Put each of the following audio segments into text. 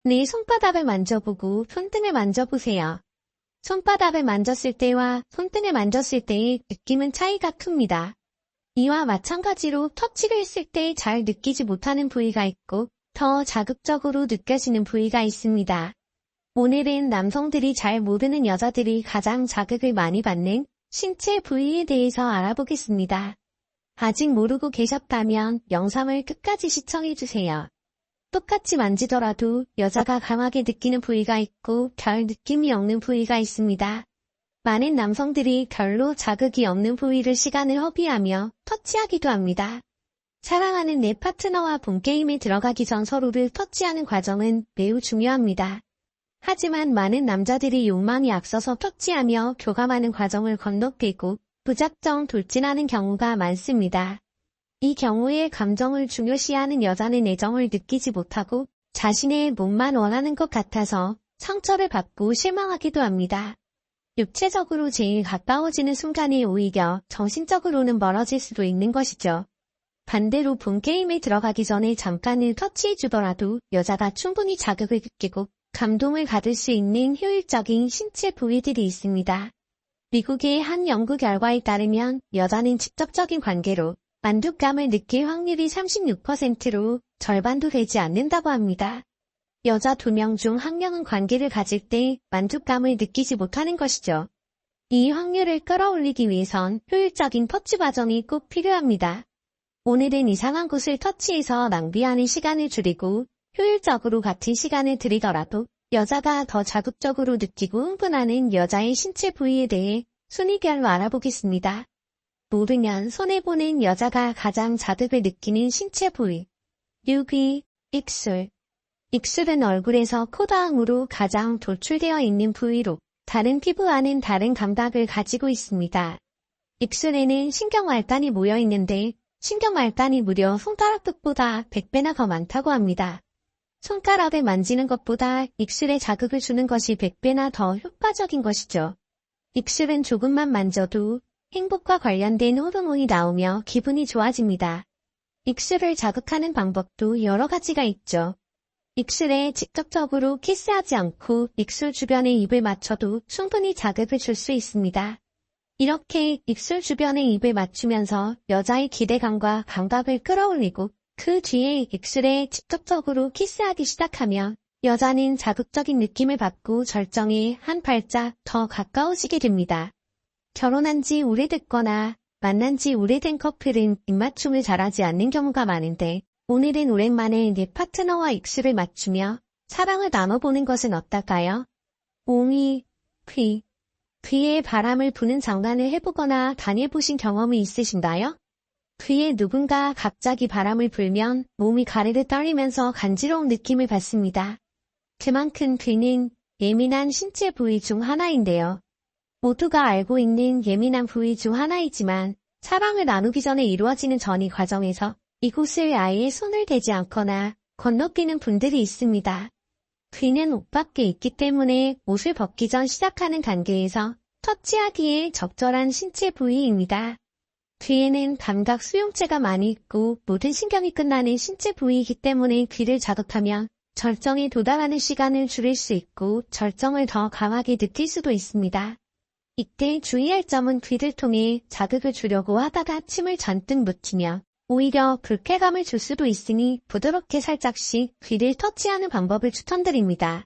네 손바닥을 만져보고 손등을 만져보세요. 손바닥을 만졌을 때와 손등을 만졌을 때의 느낌은 차이가 큽니다. 이와 마찬가지로 터치를 했을 때 잘 느끼지 못하는 부위가 있고 더 자극적으로 느껴지는 부위가 있습니다. 오늘은 남성들이 잘 모르는 여자들이 가장 자극을 많이 받는 신체 부위에 대해서 알아보겠습니다. 아직 모르고 계셨다면 영상을 끝까지 시청해주세요. 똑같이 만지더라도 여자가 강하게 느끼는 부위가 있고 별 느낌이 없는 부위가 있습니다. 많은 남성들이 별로 자극이 없는 부위를 시간을 허비하며 터치하기도 합니다. 사랑하는 내 파트너와 본게임에 들어가기 전 서로를 터치하는 과정은 매우 중요합니다. 하지만 많은 남자들이 욕망이 앞서서 터치하며 교감하는 과정을 건너뛰고 무작정 돌진하는 경우가 많습니다. 이 경우에 감정을 중요시하는 여자는 애정을 느끼지 못하고 자신의 몸만 원하는 것 같아서 상처를 받고 실망하기도 합니다. 육체적으로 제일 가까워지는 순간이 오히려 정신적으로는 멀어질 수도 있는 것이죠. 반대로 본게임에 들어가기 전에 잠깐을 터치해주더라도 여자가 충분히 자극을 느끼고 감동을 받을 수 있는 효율적인 신체 부위들이 있습니다. 미국의 한 연구 결과에 따르면 여자는 직접적인 관계로 만족감을 느낄 확률이 36%로 절반도 되지 않는다고 합니다. 여자 2명 중 1명은 관계를 가질 때 만족감을 느끼지 못하는 것이죠. 이 확률을 끌어올리기 위해선 효율적인 터치 과정이 꼭 필요합니다. 오늘은 이상한 곳을 터치해서 낭비하는 시간을 줄이고 효율적으로 같은 시간을 들이더라도 여자가 더 자극적으로 느끼고 흥분하는 여자의 신체 부위에 대해 순위별로 알아보겠습니다. 모르면 손해보는 여자가 가장 자극을 느끼는 신체 부위. 6위, 입술. 입술은 얼굴에서 코다항으로 가장 돌출되어 있는 부위로 다른 피부와는 다른 감각을 가지고 있습니다. 입술에는 신경말단이 모여 있는데 신경말단이 무려 손가락 끝보다 100배나 더 많다고 합니다. 손가락을 만지는 것보다 입술에 자극을 주는 것이 100배나 더 효과적인 것이죠. 입술은 조금만 만져도 행복과 관련된 호르몬이 나오며 기분이 좋아집니다. 입술을 자극하는 방법도 여러 가지가 있죠. 입술에 직접적으로 키스하지 않고 입술 주변에 입을 맞춰도 충분히 자극을 줄 수 있습니다. 이렇게 입술 주변에 입을 맞추면서 여자의 기대감과 감각을 끌어올리고 그 뒤에 입술에 직접적으로 키스하기 시작하면 여자는 자극적인 느낌을 받고 절정에 한 발짝 더 가까워지게 됩니다. 결혼한 지 오래됐거나 만난 지 오래된 커플은 입맞춤을 잘하지 않는 경우가 많은데 오늘은 오랜만에 내 파트너와 입술을 맞추며 사랑을 나눠보는 것은 어떨까요? 5위, 귀. 귀에 바람을 부는 장난을 해보거나 다녀보신 경험이 있으신가요? 귀에 누군가 갑자기 바람을 불면 몸이 가르르 떨리면서 간지러운 느낌을 받습니다. 그만큼 귀는 예민한 신체 부위 중 하나인데요. 모두가 알고 있는 예민한 부위 중 하나이지만 사랑을 나누기 전에 이루어지는 전이 과정에서 이곳을 아예 손을 대지 않거나 건너뛰는 분들이 있습니다. 귀는 옷 밖에 있기 때문에 옷을 벗기 전 시작하는 단계에서 터치하기에 적절한 신체 부위입니다. 귀에는 감각 수용체가 많이 있고 모든 신경이 끝나는 신체 부위이기 때문에 귀를 자극하면 절정에 도달하는 시간을 줄일 수 있고 절정을 더 강하게 느낄 수도 있습니다. 이때 주의할 점은 귀를 통해 자극을 주려고 하다가 침을 잔뜩 묻히며 오히려 불쾌감을 줄 수도 있으니 부드럽게 살짝씩 귀를 터치하는 방법을 추천드립니다.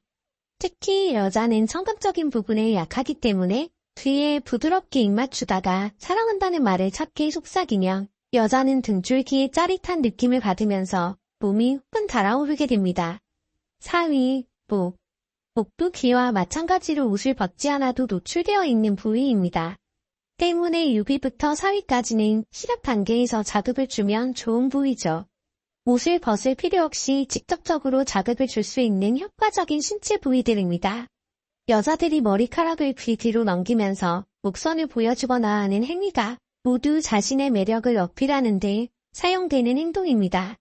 특히 여자는 청각적인 부분에 약하기 때문에 귀에 부드럽게 입맞추다가 사랑한다는 말을 찾게 속삭이며 여자는 등줄기에 짜릿한 느낌을 받으면서 몸이 후끈 달아오르게 됩니다. 4위, 목. 목도 귀와 마찬가지로 옷을 벗지 않아도 노출되어 있는 부위입니다. 때문에 6위부터 4위까지는 시작 단계에서 자극을 주면 좋은 부위죠. 옷을 벗을 필요 없이 직접적으로 자극을 줄 수 있는 효과적인 신체 부위들입니다. 여자들이 머리카락을 귀 뒤로 넘기면서 목선을 보여주거나 하는 행위가 모두 자신의 매력을 어필하는 데 사용되는 행동입니다.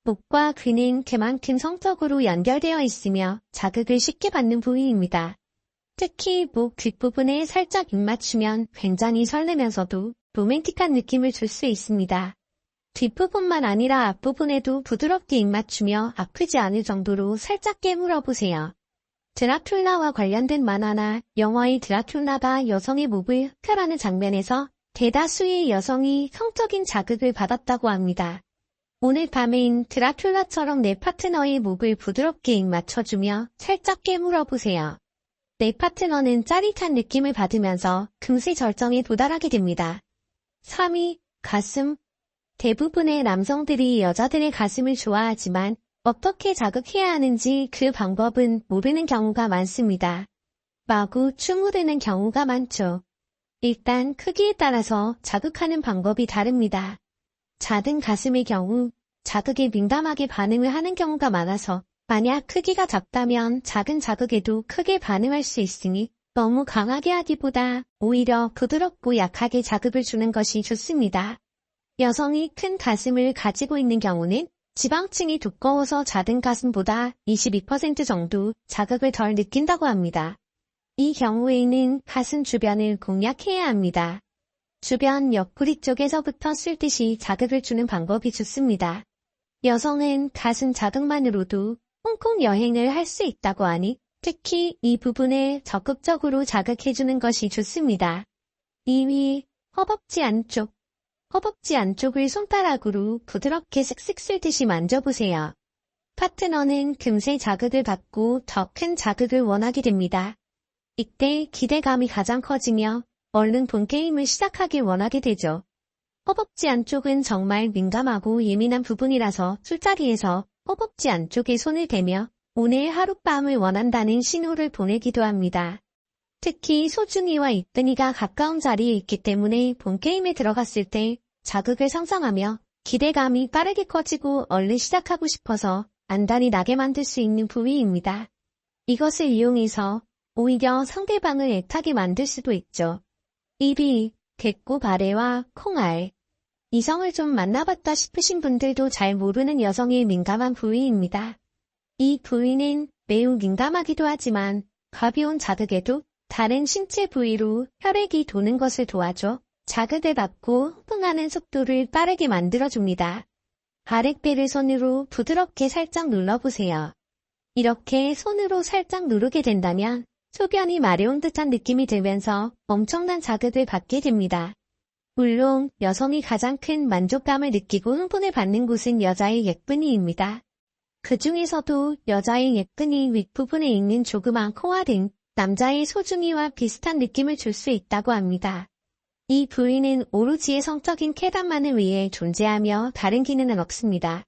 목과 귀는 그만큼 성적으로 연결되어 있으며 자극을 쉽게 받는 부위입니다. 특히 목 뒷부분에 살짝 입맞추면 굉장히 설레면서도 로맨틱한 느낌을 줄 수 있습니다. 뒷부분만 아니라 앞부분에도 부드럽게 입맞추며 아프지 않을 정도로 살짝 깨물어보세요. 드라큘라와 관련된 만화나 영화의 드라큘라가 여성의 목을 흡혈하는 장면에서 대다수의 여성이 성적인 자극을 받았다고 합니다. 오늘 밤엔 드라큘라처럼 내 파트너의 목을 부드럽게 입맞춰주며 살짝 깨물어보세요. 내 파트너는 짜릿한 느낌을 받으면서 금세 절정에 도달하게 됩니다. 3위, 가슴. 대부분의 남성들이 여자들의 가슴을 좋아하지만 어떻게 자극해야 하는지 그 방법은 모르는 경우가 많습니다. 마구 추무르는 경우가 많죠. 일단 크기에 따라서 자극하는 방법이 다릅니다. 작은 가슴의 경우 자극에 민감하게 반응을 하는 경우가 많아서 만약 크기가 작다면 작은 자극에도 크게 반응할 수 있으니 너무 강하게 하기보다 오히려 부드럽고 약하게 자극을 주는 것이 좋습니다. 여성이 큰 가슴을 가지고 있는 경우는 지방층이 두꺼워서 작은 가슴보다 22% 정도 자극을 덜 느낀다고 합니다. 이 경우에는 가슴 주변을 공략해야 합니다. 주변 옆구리 쪽에서부터 쓸듯이 자극을 주는 방법이 좋습니다. 여성은 가슴 자극만으로도 홍콩 여행을 할 수 있다고 하니 특히 이 부분을 적극적으로 자극해주는 것이 좋습니다. 2위, 허벅지 안쪽. 허벅지 안쪽을 손가락으로 부드럽게 슥슥 쓸듯이 만져보세요. 파트너는 금세 자극을 받고 더 큰 자극을 원하게 됩니다. 이때 기대감이 가장 커지며 얼른 본게임을 시작하길 원하게 되죠. 허벅지 안쪽은 정말 민감하고 예민한 부분이라서 술자리에서 허벅지 안쪽에 손을 대며 오늘 하룻밤을 원한다는 신호를 보내기도 합니다. 특히 소중이와 이쁜이가 가까운 자리에 있기 때문에 본게임에 들어갔을 때 자극을 상상하며 기대감이 빠르게 커지고 얼른 시작하고 싶어서 안달이 나게 만들 수 있는 부위입니다. 이것을 이용해서 오히려 상대방을 애타게 만들 수도 있죠. 1위, 배꼽 아래와 콩알. 이성을 좀 만나봤다 싶으신 분들도 잘 모르는 여성의 민감한 부위입니다. 이 부위는 매우 민감하기도 하지만 가벼운 자극에도 다른 신체 부위로 혈액이 도는 것을 도와줘 자극을 받고 호응하는 속도를 빠르게 만들어줍니다. 아랫배를 손으로 부드럽게 살짝 눌러보세요. 이렇게 손으로 살짝 누르게 된다면 소변이 마려운 듯한 느낌이 들면서 엄청난 자극을 받게 됩니다. 물론 여성이 가장 큰 만족감을 느끼고 흥분을 받는 곳은 여자의 예쁜이입니다. 그 중에서도 여자의 예쁜이 윗부분에 있는 조그만 코알은 남자의 소중이와 비슷한 느낌을 줄 수 있다고 합니다. 이 부위는 오로지 성적인 쾌감만을 위해 존재하며 다른 기능은 없습니다.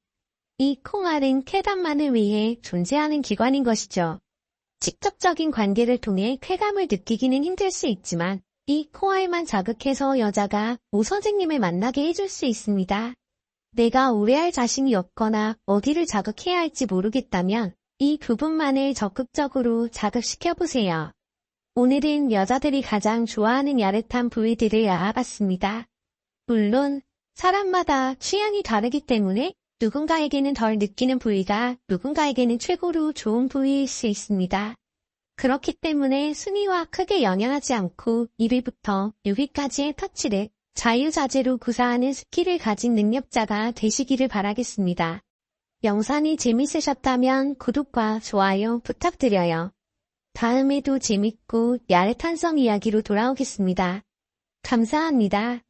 이 콩알은 쾌감만을 위해 존재하는 기관인 것이죠. 직접적인 관계를 통해 쾌감을 느끼기는 힘들 수 있지만 이 코알만 자극해서 여자가 오 선생님을 만나게 해줄 수 있습니다. 내가 오래할 자신이 없거나 어디를 자극해야 할지 모르겠다면 이 부분만을 적극적으로 자극시켜보세요. 오늘은 여자들이 가장 좋아하는 야릇한 부위들을 알아봤습니다. 물론 사람마다 취향이 다르기 때문에 누군가에게는 덜 느끼는 부위가 누군가에게는 최고로 좋은 부위일 수 있습니다. 그렇기 때문에 순위와 크게 영향하지 않고 1위부터 6위까지의 터치를 자유자재로 구사하는 스킬을 가진 능력자가 되시기를 바라겠습니다. 영상이 재밌으셨다면 구독과 좋아요 부탁드려요. 다음에도 재밌고 야릇한 성 이야기로 돌아오겠습니다. 감사합니다.